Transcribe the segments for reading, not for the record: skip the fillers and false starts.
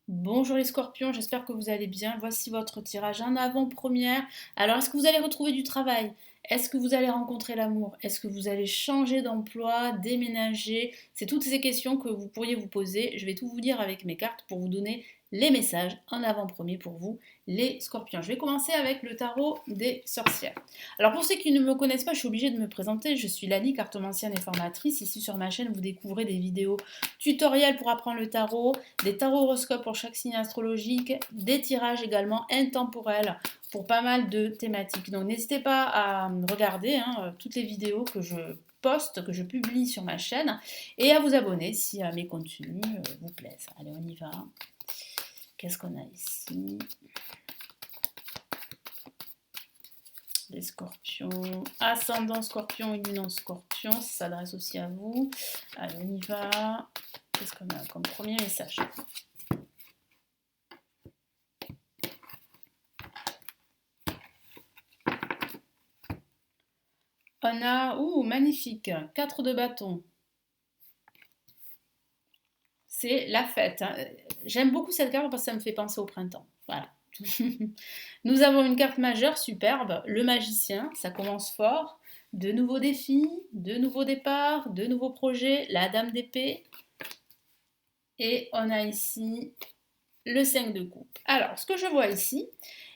Bonjour les scorpions, j'espère que vous allez bien. Voici votre tirage en avant-première. Alors, est-ce que vous allez retrouver du travail? Est-ce que vous allez rencontrer l'amour? Est-ce que vous allez changer d'emploi, déménager? C'est toutes ces questions que vous pourriez vous poser. Je vais tout vous dire avec mes cartes pour vous donner les messages en avant-premier pour vous, les scorpions. Je vais commencer avec le tarot des sorcières. Alors, pour ceux qui ne me connaissent pas, je suis obligée de me présenter. Je suis Lali, cartomancienne et formatrice. Ici sur ma chaîne, vous découvrez des vidéos tutoriels pour apprendre le tarot, des tarots horoscopes pour chaque signe astrologique, des tirages également intemporels pour pas mal de thématiques. Donc n'hésitez pas à regarder toutes les vidéos que je poste, que je publie sur ma chaîne et à vous abonner si mes contenus vous plaisent. Allez, on y va. Qu'est-ce qu'on a ici? Les scorpions, ascendant scorpion et lune en scorpion, ça s'adresse aussi à vous. Allez, on y va. Qu'est-ce qu'on a comme premier message? On a, magnifique, 4 de bâton. C'est la fête, hein. J'aime beaucoup cette carte parce que ça me fait penser au printemps. Voilà. Nous avons une carte majeure superbe, le magicien, ça commence fort. De nouveaux défis, de nouveaux départs, de nouveaux projets, la dame d'épée. Et on a ici le 5 de coupe. Alors, ce que je vois ici,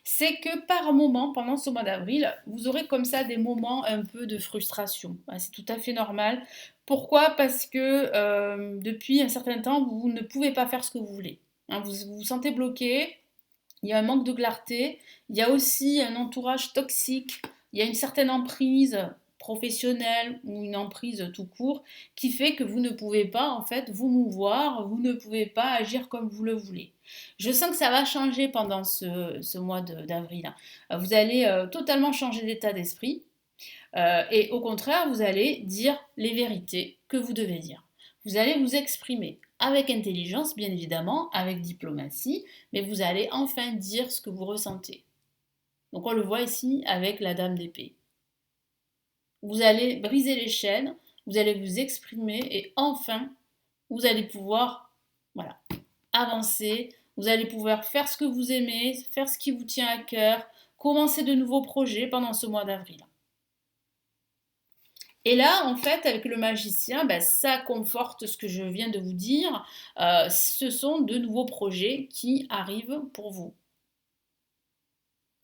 c'est que par moment, pendant ce mois d'avril, vous aurez comme ça des moments un peu de frustration. C'est tout à fait normal. Pourquoi? Parce que depuis un certain temps, vous ne pouvez pas faire ce que vous voulez. Vous vous sentez bloqué, il y a un manque de clarté, il y a aussi un entourage toxique, il y a une certaine emprise professionnelle ou une emprise tout court qui fait que vous ne pouvez pas en fait vous mouvoir, vous ne pouvez pas agir comme vous le voulez. Je sens que ça va changer pendant ce mois d'avril. Vous allez totalement changer d'état d'esprit et au contraire, vous allez dire les vérités que vous devez dire. Vous allez vous exprimer avec intelligence, bien évidemment, avec diplomatie, mais vous allez enfin dire ce que vous ressentez. Donc on le voit ici avec la dame d'épée. Vous allez briser les chaînes, vous allez vous exprimer et enfin, vous allez pouvoir voilà, avancer, vous allez pouvoir faire ce que vous aimez, faire ce qui vous tient à cœur, commencer de nouveaux projets pendant ce mois d'avril. Et là, en fait, avec le magicien, ben, ça conforte ce que je viens de vous dire. Ce sont de nouveaux projets qui arrivent pour vous.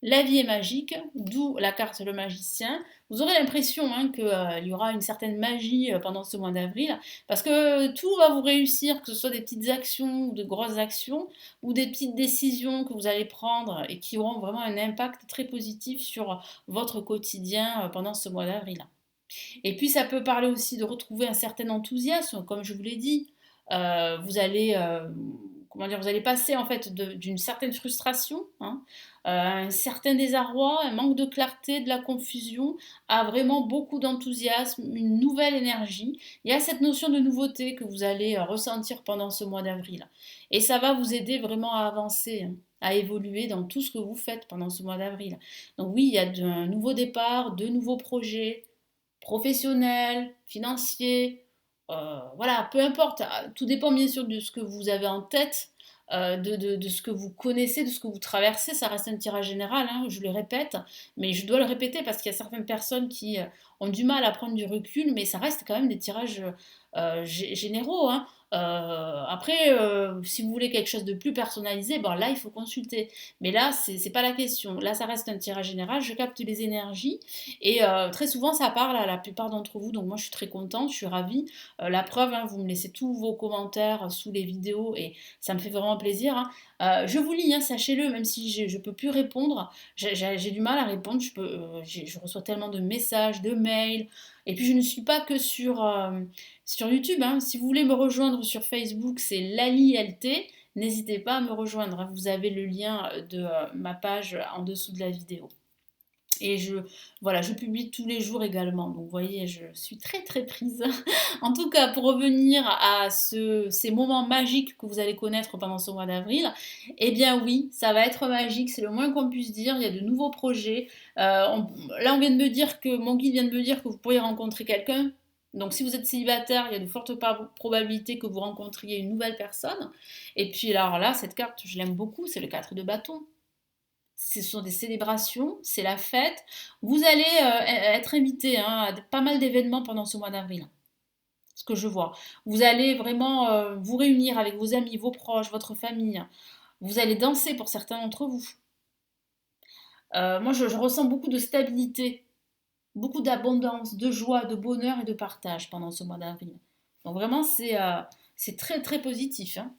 La vie est magique, d'où la carte le magicien. Vous aurez l'impression qu'il y aura une certaine magie pendant ce mois d'avril, parce que tout va vous réussir, que ce soit des petites actions ou de grosses actions, ou des petites décisions que vous allez prendre et qui auront vraiment un impact très positif sur votre quotidien pendant ce mois d'avril. Et puis ça peut parler aussi de retrouver un certain enthousiasme, comme je vous l'ai dit. Vous allez, comment dire, vous allez passer en fait d'une certaine frustration, un certain désarroi, un manque de clarté, de la confusion, à vraiment beaucoup d'enthousiasme, une nouvelle énergie. Il y a cette notion de nouveauté que vous allez ressentir pendant ce mois d'avril. Et ça va vous aider vraiment à avancer, à évoluer dans tout ce que vous faites pendant ce mois d'avril. Donc oui, il y a un nouveau départ, de nouveaux projets, professionnel, financier, voilà, peu importe. Tout dépend bien sûr de ce que vous avez en tête, de ce que vous connaissez, de ce que vous traversez. Ça reste un tirage général, je le répète, mais je dois le répéter parce qu'il y a certaines personnes qui ont du mal à prendre du recul, mais ça reste quand même des tirages généraux. Après, si vous voulez quelque chose de plus personnalisé, bon là il faut consulter. Mais là, c'est pas la question. Là, ça reste un tirage général. Je capte les énergies et très souvent ça parle à la plupart d'entre vous. Donc moi, je suis très contente, je suis ravie. La preuve, vous me laissez tous vos commentaires sous les vidéos et ça me fait vraiment plaisir. Je vous lis, sachez-le, même si je peux plus répondre. J'ai du mal à répondre. Je reçois tellement de messages, de mails. Et puis je ne suis pas que sur YouTube. Si vous voulez me rejoindre sur Facebook, c'est LaliLT. N'hésitez pas à me rejoindre. Vous avez le lien de ma page en dessous de la vidéo. Et voilà, je publie tous les jours également. Donc vous voyez, je suis très très prise. En tout cas, pour revenir à ces moments magiques que vous allez connaître pendant ce mois d'avril, eh bien oui, ça va être magique, c'est le moins qu'on puisse dire. Il y a de nouveaux projets. Là, on vient de me dire que mon guide vient de me dire que vous pourriez rencontrer quelqu'un. Donc si vous êtes célibataire, il y a de fortes probabilités que vous rencontriez une nouvelle personne. Et puis alors là, cette carte, je l'aime beaucoup, c'est le 4 de bâton. Ce sont des célébrations, c'est la fête. Vous allez être invité à pas mal d'événements pendant ce mois d'avril, ce que je vois. Vous allez vraiment vous réunir avec vos amis, vos proches, votre famille. Vous allez danser pour certains d'entre vous. Moi, je ressens beaucoup de stabilité, beaucoup d'abondance, de joie, de bonheur et de partage pendant ce mois d'avril. Donc vraiment, c'est très très positif, hein.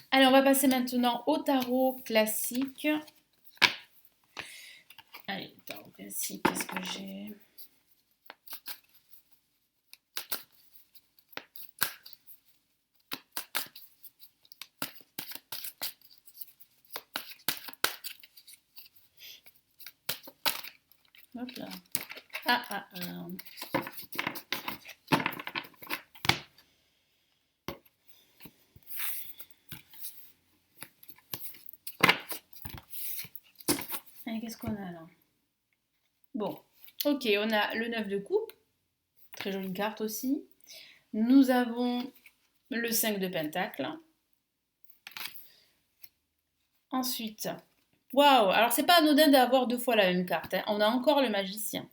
Allez, on va passer maintenant au tarot classique. Allez, tarot classique, qu'est-ce que j'ai? Hop là. Ah, ah, ah. Allez, qu'est-ce qu'on a là? Bon, ok, on a le 9 de coupe. Très jolie carte aussi. Nous avons le 5 de pentacle. Ensuite, waouh, alors c'est pas anodin d'avoir deux fois la même carte, hein. On a encore le magicien.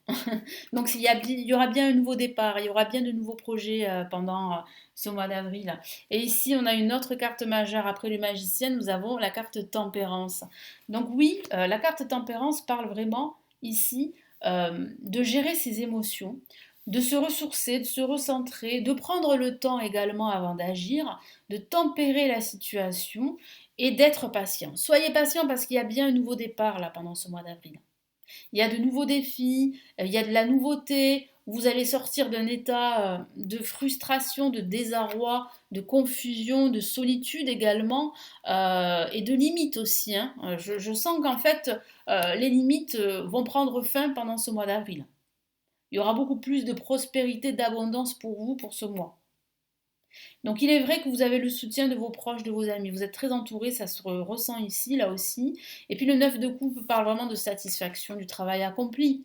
Donc il y aura bien un nouveau départ, il y aura bien de nouveaux projets pendant ce mois d'avril. Et ici, on a une autre carte majeure après le magicien, nous avons la carte tempérance. Donc oui, la carte tempérance parle vraiment ici de gérer ses émotions, de se ressourcer, de se recentrer, de prendre le temps également avant d'agir, de tempérer la situation et d'être patient. Soyez patient parce qu'il y a bien un nouveau départ là pendant ce mois d'avril. Il y a de nouveaux défis, il y a de la nouveauté, vous allez sortir d'un état de frustration, de désarroi, de confusion, de solitude également, et de limites aussi, hein. Je sens qu'en fait, les limites vont prendre fin pendant ce mois d'avril. Il y aura beaucoup plus de prospérité, d'abondance pour vous pour ce mois. Donc il est vrai que vous avez le soutien de vos proches, de vos amis. Vous êtes très entouré, ça se ressent ici, là aussi. Et puis le 9 de coupe parle vraiment de satisfaction du travail accompli.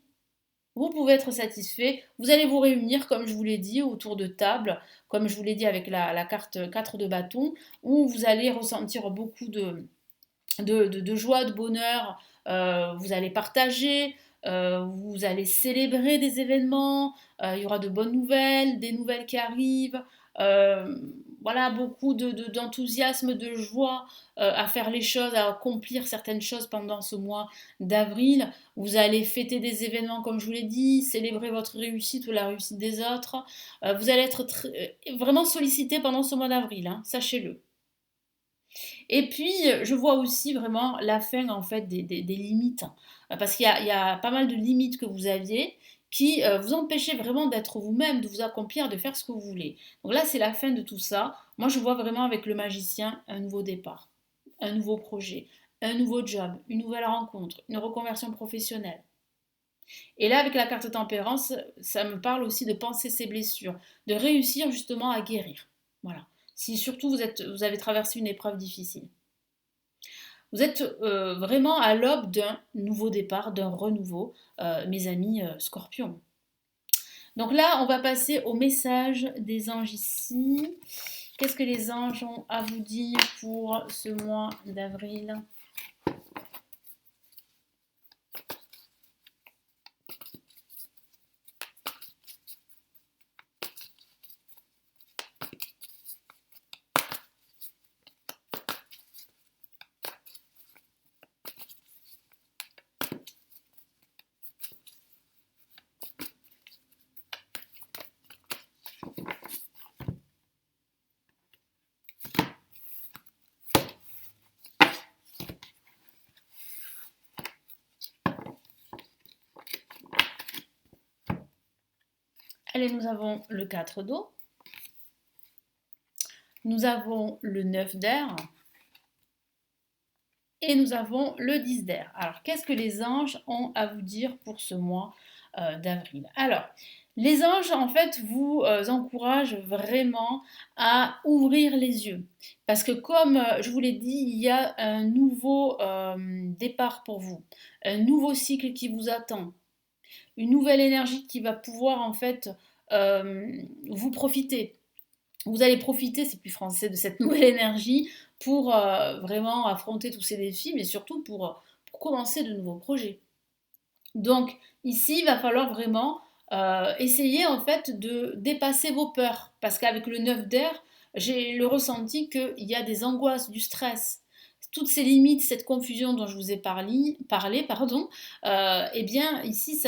Vous pouvez être satisfait. Vous allez vous réunir, comme je vous l'ai dit, autour de table, comme je vous l'ai dit avec la carte 4 de bâton, où vous allez ressentir beaucoup de joie, de bonheur. Vous allez partager, vous allez célébrer des événements, il y aura de bonnes nouvelles, des nouvelles qui arrivent. Euh, voilà, beaucoup d'enthousiasme, de joie à faire les choses, à accomplir certaines choses pendant ce mois d'avril. Vous allez fêter des événements, comme je vous l'ai dit, célébrer votre réussite ou la réussite des autres. Vous allez être vraiment sollicité pendant ce mois d'avril, hein, sachez-le. Et puis, je vois aussi vraiment la fin en fait des limites. Parce qu'il y a pas mal de limites que vous aviez qui vous empêchaient vraiment d'être vous-même, de vous accomplir, de faire ce que vous voulez. Donc là, c'est la fin de tout ça. Moi, je vois vraiment avec le magicien un nouveau départ, un nouveau projet, un nouveau job, une nouvelle rencontre, une reconversion professionnelle. Et là, avec la carte tempérance, ça me parle aussi de penser ses blessures, de réussir justement à guérir. Voilà. Si surtout vous avez traversé une épreuve difficile. Vous êtes vraiment à l'aube d'un nouveau départ, d'un renouveau, mes amis scorpions. Donc là, on va passer au message des anges ici. Qu'est-ce que les anges ont à vous dire pour ce mois d'avril? Allez, nous avons le 4 d'eau. Nous avons le 9 d'air. Et nous avons le 10 d'air. Alors, qu'est-ce que les anges ont à vous dire pour ce mois d'avril? Alors, les anges, en fait, vous encouragent vraiment à ouvrir les yeux. Parce que comme je vous l'ai dit, il y a un nouveau départ pour vous, un nouveau cycle qui vous attend, une nouvelle énergie qui va pouvoir, en fait, vous profitez. Vous allez profiter, c'est plus français, de cette nouvelle énergie pour vraiment affronter tous ces défis, mais surtout pour commencer de nouveaux projets. Donc ici, il va falloir vraiment essayer en fait de dépasser vos peurs, parce qu'avec le 9 d'air, j'ai le ressenti qu'il y a des angoisses, du stress, toutes ces limites, cette confusion dont je vous ai parlé, pardon, eh bien ici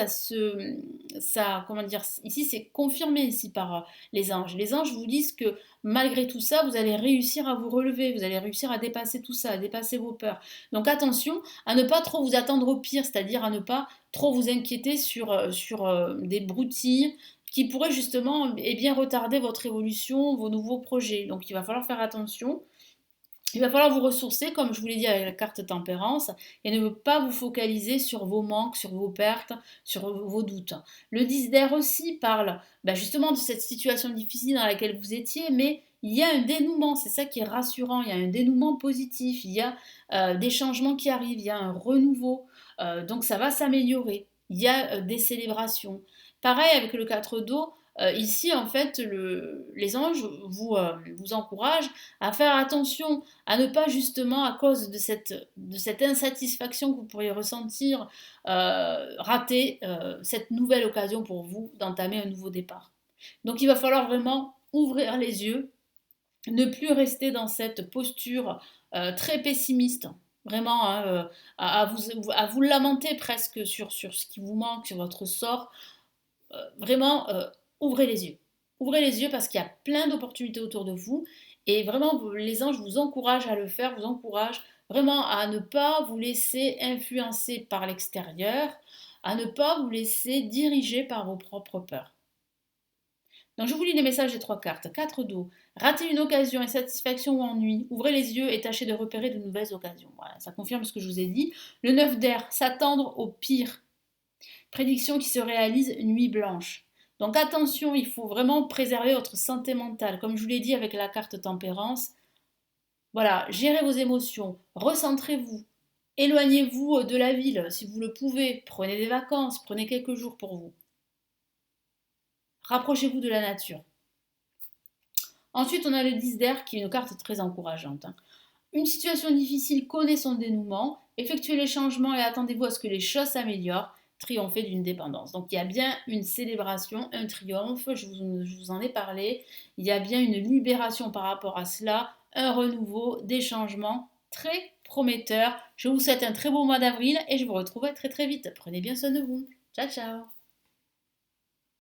comment dire, ici c'est confirmé ici par les anges. Les anges vous disent que malgré tout ça, vous allez réussir à vous relever, vous allez réussir à dépasser tout ça, à dépasser vos peurs. Donc attention à ne pas trop vous attendre au pire, c'est-à-dire à ne pas trop vous inquiéter sur des broutilles qui pourraient justement eh bien, retarder votre évolution, vos nouveaux projets. Donc il va falloir faire attention. Il va falloir vous ressourcer, comme je vous l'ai dit avec la carte tempérance, et ne pas vous focaliser sur vos manques, sur vos pertes, sur vos doutes. Le 10 d'air aussi parle justement de cette situation difficile dans laquelle vous étiez, mais il y a un dénouement, c'est ça qui est rassurant, il y a un dénouement positif, il y a des changements qui arrivent, il y a un renouveau, donc ça va s'améliorer, il y a des célébrations. Pareil avec le 4 d'eau, ici en fait les anges vous encouragent à faire attention à ne pas justement, à cause de cette insatisfaction que vous pourriez ressentir, rater cette nouvelle occasion pour vous d'entamer un nouveau départ. Donc il va falloir vraiment ouvrir les yeux, ne plus rester dans cette posture très pessimiste, vraiment hein, à vous lamenter presque sur ce qui vous manque, sur votre sort. Vraiment, ouvrez les yeux. Ouvrez les yeux parce qu'il y a plein d'opportunités autour de vous. Et vraiment, les anges vous encouragent à le faire, vous encouragent vraiment à ne pas vous laisser influencer par l'extérieur, à ne pas vous laisser diriger par vos propres peurs. Donc je vous lis les messages des trois cartes. 4 d'eau. Rater une occasion, insatisfaction ou ennui. Ouvrez les yeux et tâchez de repérer de nouvelles occasions. Voilà, ça confirme ce que je vous ai dit. Le 9 d'air. S'attendre au pire. Prédiction qui se réalise nuit blanche. Donc attention, il faut vraiment préserver votre santé mentale. Comme je vous l'ai dit avec la carte tempérance, voilà, gérez vos émotions, recentrez-vous, éloignez-vous de la ville si vous le pouvez, prenez des vacances, prenez quelques jours pour vous. Rapprochez-vous de la nature. Ensuite, on a le 10 d'air qui est une carte très encourageante. Une situation difficile connaît son dénouement, effectuez les changements et attendez-vous à ce que les choses s'améliorent, triompher d'une dépendance. Donc il y a bien une célébration, un triomphe, je vous en ai parlé, il y a bien une libération par rapport à cela, un renouveau, des changements très prometteurs. Je vous souhaite un très beau mois d'avril et je vous retrouve très très vite. Prenez bien soin de vous. Ciao ciao.